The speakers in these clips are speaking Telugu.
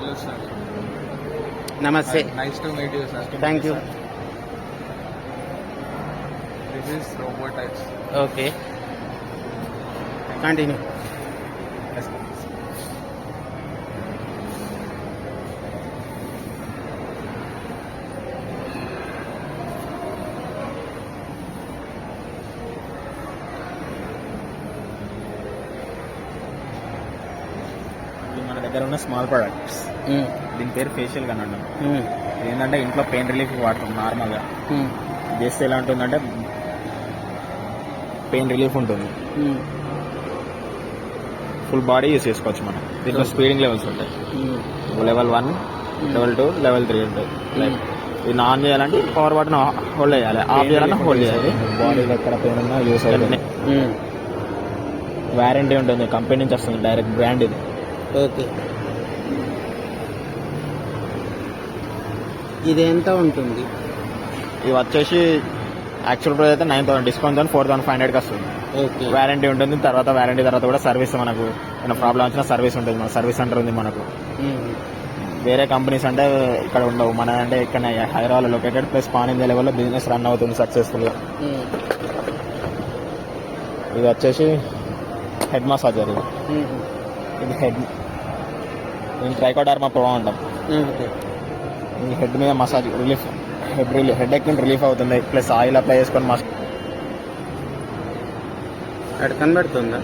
Hello, sir. Namaste. Nice to meet you, sir. Thank you. This is Robotex. Okay. Continue. Yes, sir. ఇది మన దగ్గర ఉన్న స్మాల్ ప్రొడక్ట్స్. దీని పేరు ఫేషియల్ గన్ అంటాం. ఏంటంటే ఇంట్లో పెయిన్ రిలీఫ్ వాడతాం నార్మల్గా. చేస్తే ఎలా ఉంటుందంటే పెయిన్ రిలీఫ్ ఉంటుంది. ఫుల్ బాడీ యూస్ చేసుకోవచ్చు మనం. దీంట్లో స్పీడింగ్ లెవెల్స్ ఉంటాయి. లెవెల్ 1, లెవెల్ 2, లెవెల్ 3 ఉంటాయి. లైక్ ఇది ఆన్ చేయాలంటే పవర్ బటన్ హోల్డ్ చేయాలి, ఆఫ్ చేయాలన్నా హోల్డ్ చేయాలి. బాడీలో ఎక్కడ పెయిన్ ఉన్నా యూస్ అవుతుంది. వారంటీ ఉంటుంది, కంపెనీ నుంచి వస్తుంది, డైరెక్ట్ బ్రాండ్ ఇది. ఓకే. ఇది ఎంత ఉంటుంది? ఇది వచ్చేసి యాక్చువల్ ప్రైస్ అయితే 9,000, డిస్కౌంట్ 4,500కి వస్తుంది. ఓకే. వారంటీ ఉంటుంది. తర్వాత వారంటీ తర్వాత కూడా సర్వీస్, మనకు ఏమైనా ప్రాబ్లం వచ్చినా సర్వీస్ ఉంటుంది. మన సర్వీస్ సెంటర్ ఉంది మనకు. వేరే కంపెనీస్ అంటే ఇక్కడ ఉండవు. మన అంటే ఇక్కడ Hyderabad located, plus pan India లెవెల్లో బిజినెస్ రన్ అవుతుంది సక్సెస్ఫుల్గా. ఇది వచ్చేసి హెడ్ మసాజర్. ఇది హెడ్, దీన్ని ట్రైకోడర్మా ప్రో అంటాం. ఈ హెడ్ మీద మసాజ్ రిలీఫ్, హెడ్ ఎక్ రిలీఫ్ అవుతుంది. ప్లస్ ఆయిల్ అప్లై చేసుకొని అక్కడ కనబడుతుందా?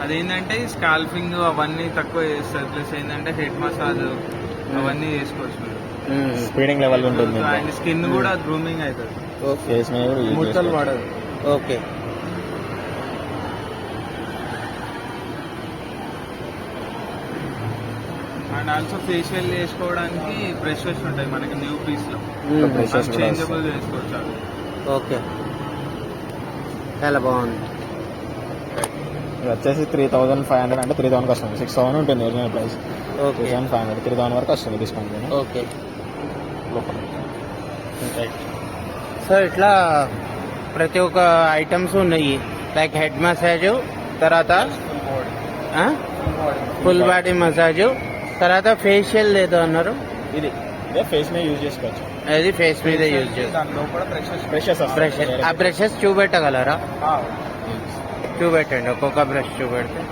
అదేంటంటే స్కాల్పింగ్ అవన్నీ తక్కువ చేస్తుంది. ప్లస్ ఏంటంటే హెడ్ మసాజ్ అవన్నీ చేసుకోవచ్చు మీరు. స్పీడింగ్ లెవెల్ ఉంటుంది. అండ్ స్కిన్ కూడా గ్రూమింగ్ అవుతుంది. ఫేస్ మీద కూడా యూజ్ ముడతలు చేసుకోవచ్చు. పడదు. ఓకే. అండ్ ఆల్సో ఫేషియల్ చేసుకోవడానికి బ్రషెస్ ఉంటాయి మనకి న్యూ పీస్ లో. Brushes కూడా చేంజబుల్ చేసుకోవచ్చు అవి. ఓకే. చాలా బాగుంది. ఇది వచ్చేసి 3,500 అంటే 3,000కి వస్తుంది. 6,000 ఉంటుంది ఒరిజినల్ ప్రైస్. ఓకే. 3,500, 3,000 వరకు వస్తుంది డిస్కౌంట్. ఓకే. సో ఇట్లా ప్రతి ఒక్క ఐటమ్స్ ఉన్నాయి. లైక్ హెడ్ మసాజ్, తర్వాత ఫుల్ బాడీ మసాజ్, తర్వాత ఫేషియల్ ఏదో అన్నారు. ఇది ఇదే ఫేస్ మీద యూజ్ చేసుకోవచ్చు. అది ఫేస్ మీద యూజ్ చేస్తాం. దానిలో కూడా బ్రషెస్ బ్రషెస్ బ్రషెస్, ఆ బ్రషెస్ చూపెట్టగలరా? చూపెట్టండి, ఒక్కొక్క బ్రష్ చూపెడితే.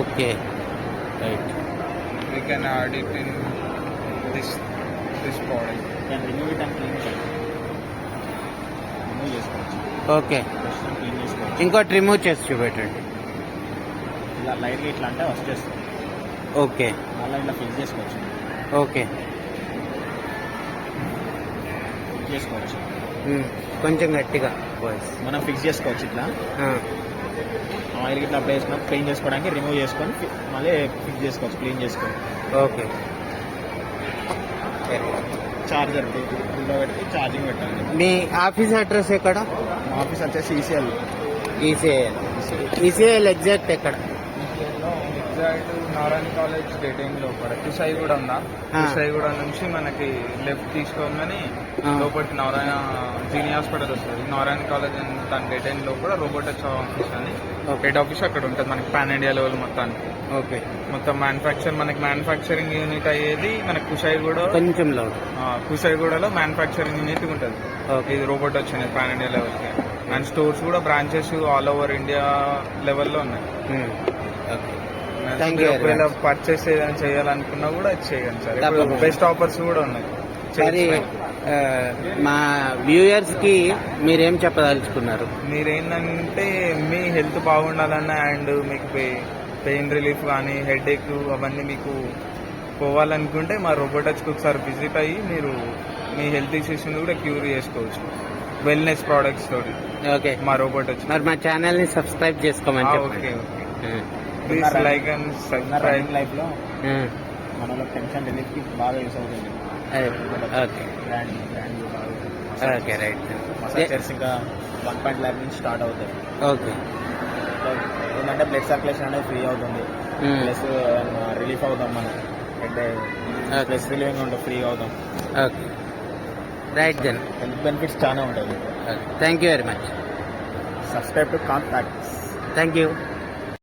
Okay, right. we can add it in this product. Remove it and clean remove చేసుకోవచ్చు. ఓకే. బ్రష్ క్లీన్ చేసుకోవచ్చు. ఇంకోటి రిమూవ్ చేసి చూపెట్టండి. ఇలా లైట్గా ఇట్లా అంటే వచ్చేస్తుంది. ఓకే. మళ్ళీ ఇట్లా ఫిక్స్ చేసుకోవచ్చు. ఓకే. ఫిక్స్ చేసుకోవచ్చు. కొంచెం గట్టిగా వాయిస్. మనం ఫిక్స్ చేసుకోవచ్చు. ఇట్లా ఆయిల్ ఇట్లా అప్లై చేసుకున్నాం, క్లీన్ చేసుకోవడానికి రిమూవ్ చేసుకొని మళ్ళీ ఫిక్స్ చేసుకోవచ్చు, క్లీన్ చేసుకోవాలి. ఓకే. చార్జర్ ఇంట్లో పెట్టి ఛార్జింగ్ పెట్టాలి. మీ ఆఫీస్ అడ్రస్ ఎక్కడ? మా ఆఫీస్ వచ్చేసి ఈసీఎల్. ఈసీఎల్ ఎగ్జాక్ట్ ఎక్కడ? ఎగ్జాక్ట్ నారాయణ కాలేజ్ డేటింగ్ లోపల కుసాయిగూడ ఉందా, కుసాయిగూడ నుంచి మనకి లెఫ్ట్ తీసుకోగానే లోపలికి నారాయణ జీని హాస్పిటల్ వస్తుంది. నారాయణ కాలేజ్ దాని డేటింగ్ లోపల రోబోటెక్స్ ఆఫీస్ అని హెడ్ ఆఫీస్ అక్కడ ఉంటుంది మనకి పాన్ ఇండియా లెవెల్ మొత్తానికి. ఓకే. మొత్తం మనకి మ్యానుఫ్యాక్చరింగ్ యూనిట్ అయ్యేది మనకి కొంచెం కుసాయిగూడలో మ్యానుఫ్యాక్చరింగ్ యూనిట్ ఉంటుంది. ఇది రోబోట్ వచ్చింది పాన్ ఇండియా లెవెల్కి. అండ్ స్టోర్స్ కూడా బ్రాంచెస్ ఆల్ ఓవర్ ఇండియా లెవెల్లో ఉన్నాయి. ఒకవేళ పర్చేస్ ఏదైనా చేయాలనుకున్నా కూడా చేయగలను సార్. ఇప్పుడు బెస్ట్ ఆఫర్స్ కూడా ఉన్నాయి. అది మా వ్యూయర్స్ కి మీరేం చెప్పదలుచుకున్నారు? మీరేంటంటే మీ హెల్త్ బాగుండాలన్నా అండ్ మీకు పెయిన్ రిలీఫ్ కానీ హెడ్ ఏక్ అవన్నీ మీకు పోవాలనుకుంటే మా రోబోటెక్స్కి ఒకసారి విజిట్ అయ్యి మీరు మీ హెల్త్ ఇష్యూస్ని కూడా క్యూర్ చేసుకోవచ్చు వెల్నెస్ ప్రోడక్ట్స్ తోటి. ఓకే. మా రోబోటెక్స్ మరి మా ఛానల్ ని సబ్స్క్రైబ్ చేసుకోమని చెప్పండి. Okay. Please like and subscribe. లైఫ్లో మనలో టెన్షన్ రిలీఫ్కి బాగా యూస్ అవుతుంది. ఓకే. Okay, right. మసాజర్స్ ఇంకా 1.5 నుంచి స్టార్ట్ అవుతాయి. ఓకే. ఏంటంటే బ్లడ్ సర్క్యులేషన్ అనేది ఫ్రీ అవుతుంది, ప్లస్ రిలీఫ్ అవుతాం మనం, అంటే ప్లస్ రిలీవింగ్ ఉంటుంది, ఫ్రీ అవుతాం. Okay, right then. Health benefits చాలా ఉంటాయి. Thank you very much. Subscribe to contacts. Thank you.